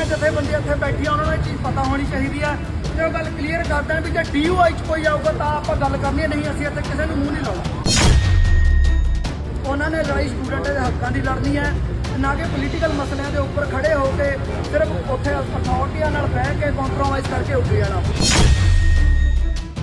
ਜਥੇਬੰਦੀਆਂ ਇੱਥੇ ਬੈਠੀਆਂ ਉਹਨਾਂ ਨੂੰ ਇਹ ਚੀਜ਼ ਪਤਾ ਹੋਣੀ ਚਾਹੀਦੀ ਹੈ ਤੇ ਉਹ ਗੱਲ ਕਲੀਅਰ ਕਰਦਾ ਵੀ ਜੇ DUI 'ਚ ਕੋਈ ਆਊਗਾ ਤਾਂ ਆਪਾਂ ਗੱਲ ਕਰਨੀ ਹੈ, ਨਹੀਂ ਅਸੀਂ ਇੱਥੇ ਕਿਸੇ ਨੂੰ ਮੂੰਹ ਨਹੀਂ ਲਾਉਣਾ। ਉਹਨਾਂ ਨੇ ਲੜਾਈ ਸਟੂਡੈਂਟ ਦੇ ਹੱਕਾਂ ਦੀ ਲੜਨੀ ਹੈ, ਨਾ ਕਿ ਪੋਲੀਟੀਕਲ ਮਸਲਿਆਂ ਦੇ ਉੱਪਰ ਖੜੇ ਹੋ ਕੇ ਸਿਰਫ ਉੱਥੇ ਅਥਾਰਟੀਆਂ ਨਾਲ ਬਹਿ ਕੇ ਕੰਪਰੋਮਾਈਜ਼ ਕਰਕੇ ਉੱਠ ਜਾਣਾ।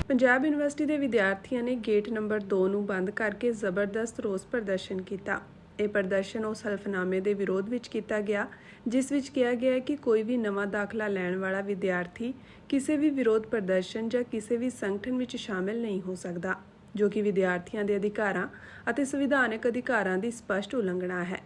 ਪੰਜਾਬ ਯੂਨੀਵਰਸਿਟੀ ਦੇ ਵਿਦਿਆਰਥੀਆਂ ਨੇ ਗੇਟ ਨੰਬਰ 2 ਨੂੰ ਬੰਦ ਕਰਕੇ ਜ਼ਬਰਦਸਤ ਰੋਸ ਪ੍ਰਦਰਸ਼ਨ ਕੀਤਾ। ਇਹ ਪ੍ਰਦਰਸ਼ਨ ਉਸ ਹਲਫਨਾਮੇ ਦੇ ਵਿਰੋਧ ਵਿੱਚ ਕੀਤਾ ਗਿਆ ਜਿਸ ਵਿੱਚ ਕਿਹਾ ਗਿਆ ਹੈ ਕਿ ਕੋਈ ਵੀ ਨਵਾਂ ਦਾਖਲਾ ਲੈਣ ਵਾਲਾ ਵਿਦਿਆਰਥੀ ਕਿਸੇ ਵੀ ਵਿਰੋਧ ਪ੍ਰਦਰਸ਼ਨ ਜਾਂ ਕਿਸੇ ਵੀ ਸੰਗਠਨ ਵਿੱਚ ਸ਼ਾਮਿਲ ਨਹੀਂ ਹੋ ਸਕਦਾ, ਜੋ ਕਿ ਵਿਦਿਆਰਥੀਆਂ ਦੇ ਅਧਿਕਾਰਾਂ ਅਤੇ ਸੰਵਿਧਾਨਕ ਅਧਿਕਾਰਾਂ ਦੀ ਸਪਸ਼ਟ ਉਲੰਘਣਾ ਹੈ।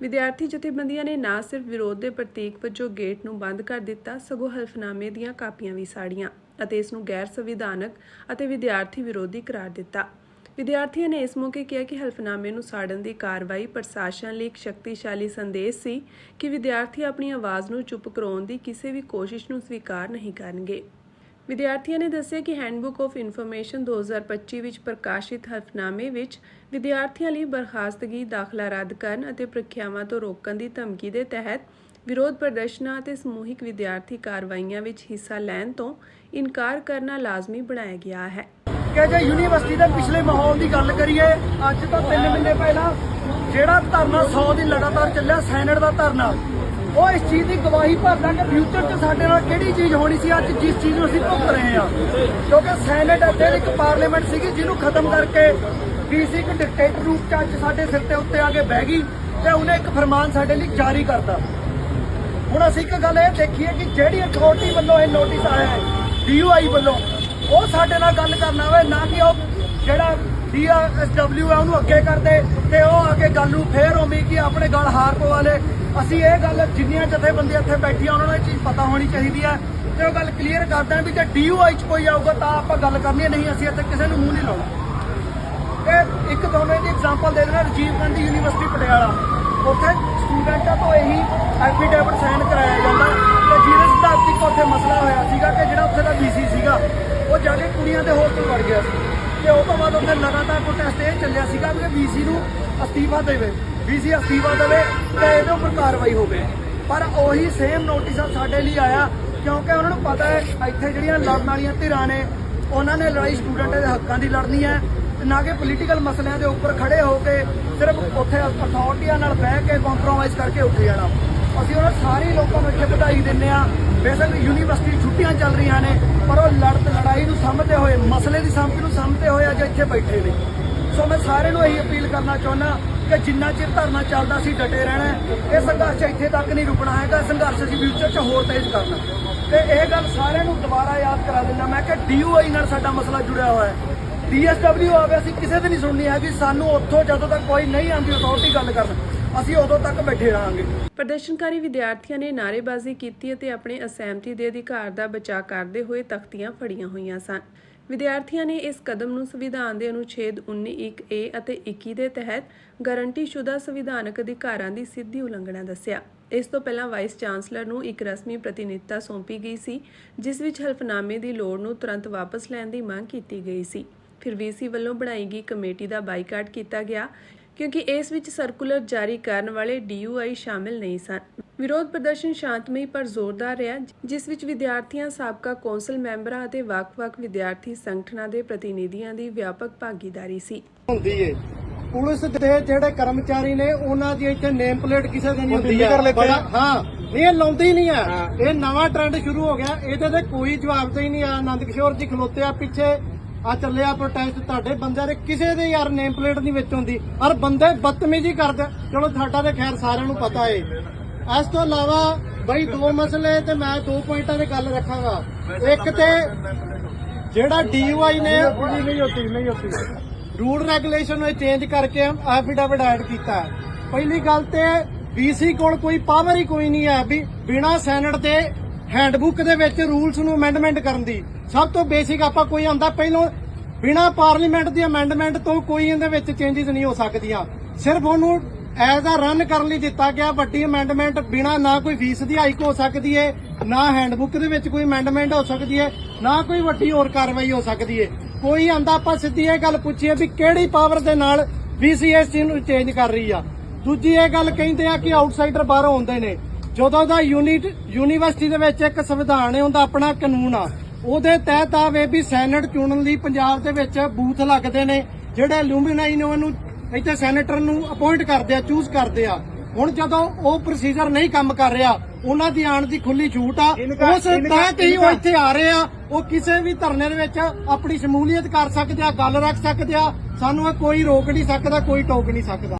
ਵਿਦਿਆਰਥੀ ਜਥੇਬੰਦੀਆਂ ਨੇ ਨਾ ਸਿਰਫ ਵਿਰੋਧ ਦੇ ਪ੍ਰਤੀਕ ਵਜੋਂ ਗੇਟ ਨੂੰ ਬੰਦ ਕਰ ਦਿੱਤਾ, ਸਗੋਂ ਹਲਫਨਾਮੇ ਦੀਆਂ ਕਾਪੀਆਂ ਵੀ ਸਾੜੀਆਂ ਅਤੇ ਇਸ ਨੂੰ ਗੈਰ ਸੰਵਿਧਾਨਕ ਅਤੇ ਵਿਦਿਆਰਥੀ ਵਿਰੋਧੀ ਕਰਾਰ ਦਿੱਤਾ। ਵਿਦਿਆਰਥੀਆਂ ਨੇ ਇਸ ਮੌਕੇ ਕਿਹਾ ਕਿ ਹਲਫਨਾਮੇ ਨੂੰ ਸਾੜਨ ਦੀ ਕਾਰਵਾਈ ਪ੍ਰਸ਼ਾਸਨ ਲਈ ਇੱਕ ਸ਼ਕਤੀਸ਼ਾਲੀ ਸੰਦੇਸ਼ ਸੀ ਕਿ ਵਿਦਿਆਰਥੀ ਆਪਣੀ ਆਵਾਜ਼ ਨੂੰ ਚੁੱਪ ਕਰਾਉਣ ਦੀ ਕਿਸੇ ਵੀ ਕੋਸ਼ਿਸ਼ ਨੂੰ ਸਵੀਕਾਰ ਨਹੀਂ ਕਰਨਗੇ। ਵਿਦਿਆਰਥੀਆਂ ਨੇ ਦੱਸਿਆ ਕਿ ਹੈਂਡਬੁੱਕ ਆਫ ਇਨਫੋਰਮੇਸ਼ਨ 2025 ਵਿੱਚ ਪ੍ਰਕਾਸ਼ਿਤ ਹਲਫਨਾਮੇ ਵਿੱਚ ਵਿਦਿਆਰਥੀਆਂ ਲਈ ਬਰਖਾਸਤਗੀ, ਦਾਖਲਾ ਰੱਦ ਕਰਨ ਅਤੇ ਪ੍ਰੀਖਿਆਵਾਂ ਤੋਂ ਰੋਕਣ ਦੀ ਧਮਕੀ ਦੇ ਤਹਿਤ ਵਿਰੋਧ ਪ੍ਰਦਰਸ਼ਨਾਂ ਅਤੇ ਸਮੂਹਿਕ ਵਿਦਿਆਰਥੀ ਕਾਰਵਾਈਆਂ ਵਿੱਚ ਹਿੱਸਾ ਲੈਣ ਤੋਂ ਇਨਕਾਰ ਕਰਨਾ ਲਾਜ਼ਮੀ ਬਣਾਇਆ ਗਿਆ ਹੈ। ਕਿ ਜੇ ਯੂਨੀਵਰਸਿਟੀ ਦੇ ਪਿਛਲੇ ਮਾਹੌਲ ਦੀ ਗੱਲ ਕਰੀਏ, ਅੱਜ ਤੋਂ 3 ਮਹੀਨੇ ਪਹਿਲਾਂ ਜਿਹੜਾ ਧਰਨਾ 100 ਦਿਨ ਲਗਾਤਾਰ ਚੱਲਿਆ ਸੈਨੇਟ ਦਾ ਧਰਨਾ, ਉਹ ਇਸ ਚੀਜ਼ ਦੀ ਗਵਾਹੀ ਭਰਦਾ ਕਿ ਫਿਊਚਰ 'ਚ ਸਾਡੇ ਨਾਲ ਕਿਹੜੀ ਚੀਜ਼ ਹੋਣੀ ਸੀ, ਅੱਜ ਜਿਸ ਚੀਜ਼ ਨੂੰ ਅਸੀਂ ਭੁਗਤ ਰਹੇ ਹਾਂ। ਕਿਉਂਕਿ ਸੈਨੇਟ ਇੱਥੇ ਇੱਕ ਪਾਰਲੀਮੈਂਟ ਸੀਗੀ ਜਿਹਨੂੰ ਖਤਮ ਕਰਕੇ DC ਇੱਕ ਡਿਕਟੇਟਰ ਰੂਪ 'ਚ ਅੱਜ ਸਾਡੇ ਸਿਰ ਤੇ ਉੱਤੇ ਆ ਕੇ ਬਹਿ ਗਈ ਤੇ ਉਹਨੇ ਇੱਕ ਫਰਮਾਨ ਸਾਡੇ ਲਈ ਜਾਰੀ ਕਰਤਾ। ਹੁਣ ਅਸੀਂ ਇੱਕ ਗੱਲ ਇਹ ਦੇਖੀਏ ਕਿ ਜਿਹੜੀ ਅਥਾਰਟੀ ਵੱਲੋਂ ਇਹ ਨੋਟਿਸ ਆਇਆ ਹੈ DUI ਵੱਲੋਂ, ਉਹ ਸਾਡੇ ਨਾਲ ਗੱਲ ਕਰਨਾ ਹੋਵੇ, ਨਾ ਕਿ ਉਹ ਜਿਹੜਾ DSW ਹੈ ਉਹਨੂੰ ਅੱਗੇ ਕਰਦੇ ਤੇ ਉਹ ਆ ਕੇ ਗੱਲ ਨੂੰ ਫੇਰ ਹੋਵੇ ਕਿ ਆਪਣੇ ਗੱਲ ਹਾਰ ਪਵਾ ਲੇ। ਅਸੀਂ ਇਹ ਗੱਲ ਜਿੰਨੀਆਂ ਜਥੇਬੰਦੀਆਂ ਇੱਥੇ ਬੈਠੀਆਂ ਉਹਨਾਂ ਨੂੰ ਇਹ ਚੀਜ਼ ਪਤਾ ਹੋਣੀ ਚਾਹੀਦੀ ਹੈ ਤੇ ਉਹ ਗੱਲ ਕਲੀਅਰ ਕਰਦਾ ਵੀ ਜੇ DUI 'ਚ ਕੋਈ ਆਊਗਾ ਤਾਂ ਆਪਾਂ ਗੱਲ ਕਰਨੀ ਹੈ, ਨਹੀਂ ਅਸੀਂ ਇੱਥੇ ਕਿਸੇ ਨੂੰ ਮੂੰਹ ਨਹੀਂ ਲਾਉਣਾ। ਤੇ ਇੱਕ ਤੁਹਾਨੂੰ ਇਹਦੀ ਐਗਜ਼ਾਮਪਲ ਦੇ ਦੇਣਾ, ਰਾਜੀਵ ਗਾਂਧੀ ਯੂਨੀਵਰਸਿਟੀ ਪਟਿਆਲਾ, ਉੱਥੇ ਸਟੂਡੈਂਟਾਂ ਤੋਂ ਇਹੀ ਐਫੀਡੇਵਿਟ ਸਾਈਨ ਕਰਾਇਆ ਜਾਂਦਾ ਤੇ ਜਿਹਦੇ ਮੁਤਾਬਿਕ ਉੱਥੇ ਮਸਲਾ ਹੋਇਆ ਸੀਗਾ ਕਿ ਜਿਹੜਾ ਉੱਥੇ ਦਾ VC ਸੀਗਾ ਉਹ ਜਾ ਕੇ ਕੁੜੀਆਂ ਦੇ ਹੋਸਟਲ ਵੜ ਗਿਆ ਸੀ ਤੇ ਉਸ ਤੋਂ ਬਾਅਦ ਉੱਥੇ ਲਗਾਤਾਰ ਪ੍ਰੋਟੈਸਟ ਇਹ ਚੱਲਿਆ ਸੀਗਾ ਕਿ VC ਨੂੰ ਅਸਤੀਫਾ ਦੇਵੇ, VC ਅਸਤੀਫਾ ਦੇਵੇ ਤੇ ਇਹਦੇ ਉੱਪਰ ਕਾਰਵਾਈ ਹੋਵੇ। ਪਰ ਉਹੀ ਸੇਮ ਨੋਟਿਸ ਸਾਡੇ ਲਈ ਆਇਆ ਕਿਉਂਕਿ ਉਹਨਾਂ ਨੂੰ ਪਤਾ ਹੈ ਇੱਥੇ ਜਿਹੜੀਆਂ ਲੜਨ ਵਾਲੀਆਂ ਧਿਰਾਂ ਨੇ ਉਹਨਾਂ ਨੇ ਲੜਾਈ ਸਟੂਡੈਂਟ ਦੇ ਹੱਕਾਂ ਦੀ ਲੜਨੀ ਹੈ, ਨਾ ਕਿ ਪੋਲੀਟੀਕਲ ਮਸਲਿਆਂ ਦੇ ਉੱਪਰ ਖੜੇ ਹੋ ਕੇ ਸਿਰਫ ਉੱਥੇ ਅਥਾਰਟੀਆਂ ਨਾਲ ਬਹਿ ਕੇ ਕੰਪਰੋਮਾਈਜ਼ ਕਰਕੇ ਉੱਠ ਜਾਣਾ। ਅਸੀਂ ਉਹਨਾਂ ਸਾਰੇ ਲੋਕਾਂ ਨੂੰ ਇੱਥੇ ਵਧਾਈ ਦਿੰਦੇ ਹਾਂ। ਬੇਸ਼ੱਕ ਯੂਨੀਵਰਸਿਟੀ ਛੁੱਟੀਆਂ ਚੱਲ ਰਹੀਆਂ ਨੇ ਪਰ ਉਹ ਲੜਾਈ ਨੂੰ ਸਮਝਦੇ ਹੋਏ, ਮਸਲੇ ਦੀ ਸਮਝ ਨੂੰ ਸਮਝਦੇ ਹੋਏ ਅੱਜ ਇੱਥੇ ਬੈਠੇ ਨੇ। ਸੋ ਮੈਂ ਸਾਰਿਆਂ ਨੂੰ ਇਹੀ ਅਪੀਲ ਕਰਨਾ ਚਾਹੁੰਦਾ ਕਿ ਜਿੰਨਾ ਚਿਰ ਧਰਨਾ ਚੱਲਦਾ ਅਸੀਂ ਡਟੇ ਰਹਿਣਾ। ਇਹ ਸੰਘਰਸ਼ ਇੱਥੇ ਤੱਕ ਨਹੀਂ ਰੁਕਣਾ ਹੈਗਾ, ਸੰਘਰਸ਼ ਅਸੀਂ ਫਿਊਚਰ 'ਚ ਹੋਰ ਤੇਜ਼ ਕਰਨਾ। ਤੇ ਇਹ ਗੱਲ ਸਾਰਿਆਂ ਨੂੰ ਦੁਬਾਰਾ ਯਾਦ ਕਰਾ ਦਿੰਦਾ ਮੈਂ ਕਿ DUI ਨਾਲ ਸਾਡਾ ਮਸਲਾ ਜੁੜਿਆ ਹੋਇਆ ਹੈ। DSW ਆਵੇ ਅਸੀਂ ਕਿਸੇ ਦੀ ਨਹੀਂ ਸੁਣਨੀ ਹੈਗੀ, ਸਾਨੂੰ ਉੱਥੋਂ ਜਦੋਂ ਤੱਕ ਕੋਈ ਨਹੀਂ ਆਉਂਦੀ ਅਥਾਰਟੀ ਗੱਲ ਕਰਨ, ਅਸੀਂ ਉਦੋਂ ਤੱਕ ਬੈਠੇ ਰਹਾਂਗੇ। ਪ੍ਰਦਰਸ਼ਨਕਾਰੀ ਵਿਦਿਆਰਥੀਆਂ ਨੇ ਨਾਅਰੇਬਾਜ਼ੀ ਕੀਤੀ ਅਤੇ ਆਪਣੇ ਅਸਹਿਮਤੀ ਦੇ ਅਧਿਕਾਰ ਦਾ ਬਚਾਅ ਕਰਦੇ ਹੋਏ ਤਖਤੀਆਂ ਫੜੀਆਂ ਹੋਈਆਂ ਸਨ। ਵਿਦਿਆਰਥੀਆਂ ਨੇ ਇਸ ਕਦਮ ਨੂੰ ਸੰਵਿਧਾਨ ਦੇ ਅਨੁਛੇਦ 19(1)(a) ਅਤੇ 21 ਦੇ ਤਹਿਤ ਗਾਰੰਟੀਸ਼ੁਦਾ ਸੰਵਿਧਾਨਕ ਅਧਿਕਾਰਾਂ ਦੀ ਸਿੱਧੀ ਉਲੰਘਣਾ ਦੱਸਿਆ। ਇਸ ਤੋਂ ਪਹਿਲਾਂ ਵਾਈਸ ਚਾਂਸਲਰ ਨੂੰ ਇੱਕ ਰਸਮੀ ਪ੍ਰਤੀਨਿਧਤਾ ਸੌਂਪੀ ਗਈ ਸੀ ਜਿਸ ਵਿੱਚ ਹਲਫਨਾਮੇ ਦੀ ਲੋੜ ਨੂੰ ਤੁਰੰਤ ਵਾਪਸ ਲੈਣ ਦੀ ਮੰਗ ਕੀਤੀ ਗਈ ਸੀ। ਫਿਰ VC ਵੱਲੋਂ ਬਣਾਈ ਗਈ ਕਮੇਟੀ ਦਾ ਬਾਈਕਾਟ ਕੀਤਾ ਗਿਆ ਕਿਉਂਕਿ ਇਸ ਵਿੱਚ ਸਰਕੂਲਰ ਜਾਰੀ ਕਰਨ ਵਾਲੇ DUI ਸ਼ਾਮਿਲ ਨਹੀਂ ਸਨ। ਵਿਰੋਧ ਪ੍ਰਦਰਸ਼ਨ ਸ਼ਾਂਤਮਈ ਪਰ ਜ਼ੋਰਦਾਰ ਰਿਹਾ ਜਿਸ ਵਿੱਚ ਵਿਦਿਆਰਥੀਆਂ, ਸਾਬਕਾ ਕੌਂਸਲ ਮੈਂਬਰਾਂ ਅਤੇ ਵੱਖ-ਵੱਖ ਵਿਦਿਆਰਥੀ ਸੰਗਠਨਾਂ ਦੇ ਪ੍ਰਤੀਨਿਧੀਆਂ ਦੀ ਵਿਆਪਕ ਭਾਗੀਦਾਰੀ ਸੀ। ਪੁਲਿਸ ਦੇ ਜਿਹੜੇ ਕਰਮਚਾਰੀ ਨੇ ਉਹਨਾਂ ਦੀ ਇੱਥੇ ਨੇਮ ਪਲੇਟ ਕਿਸੇ ਦੀ ਨਹੀਂ ਹੁੰਦੀ ਹੈ। ਹਾਂ, ਇਹ ਲਾਉਂਦੇ ਹੀ ਨਹੀਂ ਆ। ਇਹ ਨਵਾਂ ਟ੍ਰੈਂਡ ਸ਼ੁਰੂ ਹੋ ਗਿਆ, ਇਹਦੇ ਤੇ ਕੋਈ ਜਵਾਬਦੇਹੀ ਨਹੀਂ ਆ। ਆਨੰਦ ਕਿਸ਼ੋਰ ਜੀ ਖਲੋਤੇ ਆ ਪਿੱਛੇ, ਆ ਚੱਲਿਆ ਪ੍ਰੋਟੈਸਟ, ਤੁਹਾਡੇ ਬੰਦਿਆਂ ਦੇ ਕਿਸੇ ਦੇ ਯਾਰ ਨੇਮ ਪਲੇਟ ਨਹੀਂ ਵਿੱਚ ਹੁੰਦੀ ਔਰ ਬੰਦੇ ਬਦਤਮੀਜ਼ੀ ਕਰਦੇ। ਚਲੋ ਸਾਡਾ ਤੇ ਖੈਰ ਸਾਰਿਆਂ ਨੂੰ ਪਤਾ ਏ। ਇਸ ਤੋਂ ਇਲਾਵਾ ਬਈ 2 ਮਸਲੇ ਤੇ ਮੈਂ 2 ਪੁਆਇੰਟਾਂ ਤੇ ਗੱਲ ਰੱਖਾਂਗਾ। ਇੱਕ ਤੇ ਜਿਹੜਾ DUI ਨੇ ਨਹੀਂ ਹੋਤੀ ਰੂਲ ਰੈਗੂਲੇਸ਼ਨ ਨੂੰ ਚੇਂਜ ਕਰਕੇ ਐਫੀਡੇਵਿਟ ਐਡ ਕੀਤਾ। ਪਹਿਲੀ ਗੱਲ ਤੇ VC ਕੋਲ ਕੋਈ ਪਾਵਰ ਹੀ ਕੋਈ ਨਹੀਂ ਹੈ ਵੀ ਬਿਨਾਂ ਸੈਨੇਟ ਦੇ ਹੈਂਡਬੁੱਕ ਦੇ ਵਿੱਚ ਰੂਲਸ ਨੂੰ ਅਮੈਂਡਮੈਂਟ ਕਰਨ ਦੀ। ਸਭ ਤੋਂ ਬੇਸਿਕ ਆਪਾਂ ਕੋਈ ਆਉਂਦਾ ਪਹਿਲਾਂ ਬਿਨਾਂ ਪਾਰਲੀਮੈਂਟ ਦੀ ਅਮੈਂਡਮੈਂਟ ਤੋਂ ਕੋਈ ਇਹਦੇ ਵਿੱਚ ਚੇਂਜਸ ਨਹੀਂ ਹੋ ਸਕਦੀਆਂ। ਸਿਰਫ ਉਹਨੂੰ ਐਜ਼ ਆ ਰਨ ਕਰਨ ਲਈ ਦਿੱਤਾ ਗਿਆ। ਵੱਡੀ ਅਮੈਂਡਮੈਂਟ ਬਿਨਾਂ ਨਾ ਕੋਈ ਫੀਸ ਦੀ ਹਾਈਕ ਹੋ ਸਕਦੀ ਹੈ, ਨਾ ਹੈਂਡਬੁੱਕ ਦੇ ਵਿੱਚ ਕੋਈ ਅਮੈਂਡਮੈਂਟ ਹੋ ਸਕਦੀ ਹੈ, ਨਾ ਕੋਈ ਵੱਡੀ ਹੋਰ ਕਾਰਵਾਈ ਹੋ ਸਕਦੀ ਹੈ। ਕੋਈ ਆਂਦਾ ਆਪਾਂ ਸਿੱਧੀ ਇਹ ਗੱਲ ਪੁੱਛੀਏ ਵੀ ਕਿਹੜੀ ਪਾਵਰ ਦੇ ਨਾਲ VC ਇਸ ਚੀਜ਼ ਨੂੰ ਚੇਂਜ ਕਰ ਰਹੀ ਆ। ਦੂਜੀ ਇਹ ਗੱਲ ਕਹਿੰਦੇ ਆ ਕਿ ਆਊਟਸਾਈਡਰ ਬਾਹਰੋਂ ਆਉਂਦੇ ਨੇ। ਜਦੋਂ ਦਾ ਯੂਨੀਵਰਸਿਟੀ ਦੇ ਵਿੱਚ ਇੱਕ ਸੰਵਿਧਾਨ ਹੈ, ਉਹਦਾ ਆਪਣਾ ਕਾਨੂੰਨ ਆ, ਉਹਦੇ ਤਹਿਤ ਆਵੇ ਵੀ ਸੈਨੇਟ ਚੁਣਨ ਲਈ ਪੰਜਾਬ ਦੇ ਵਿੱਚ ਬੂਥ ਲੱਗਦੇ ਨੇ, ਜਿਹੜੇ ਐਲੂਮੀਨਾਈ ਨੇ ਉਹਨੂੰ ਇੱਥੇ ਸੈਨੇਟਰ ਨੂੰ ਅਪਾਇੰਟ ਕਰਦੇ ਆ, ਚੂਜ਼ ਕਰਦੇ ਆ। ਹੁਣ ਜਦੋਂ ਉਹ ਪ੍ਰੋਸੀਜਰ ਨਹੀਂ ਕੰਮ ਕਰ ਰਿਹਾ, ਉਹਨਾਂ ਦੀ ਆਉਣ ਦੀ ਖੁੱਲੀ ਛੂਟ ਆ, ਉਸ ਤਹਿਤ ਹੀ ਉਹ ਇੱਥੇ ਆ ਰਹੇ ਆ। ਉਹ ਕਿਸੇ ਵੀ ਧਰਨੇ ਦੇ ਵਿੱਚ ਆਪਣੀ ਸ਼ਮੂਲੀਅਤ ਕਰ ਸਕਦੇ ਆ, ਗੱਲ ਰੱਖ ਸਕਦੇ ਆ, ਸਾਨੂੰ ਇਹ ਕੋਈ ਰੋਕ ਨਹੀਂ ਸਕਦਾ, ਕੋਈ ਟੋਕ ਨਹੀਂ ਸਕਦਾ।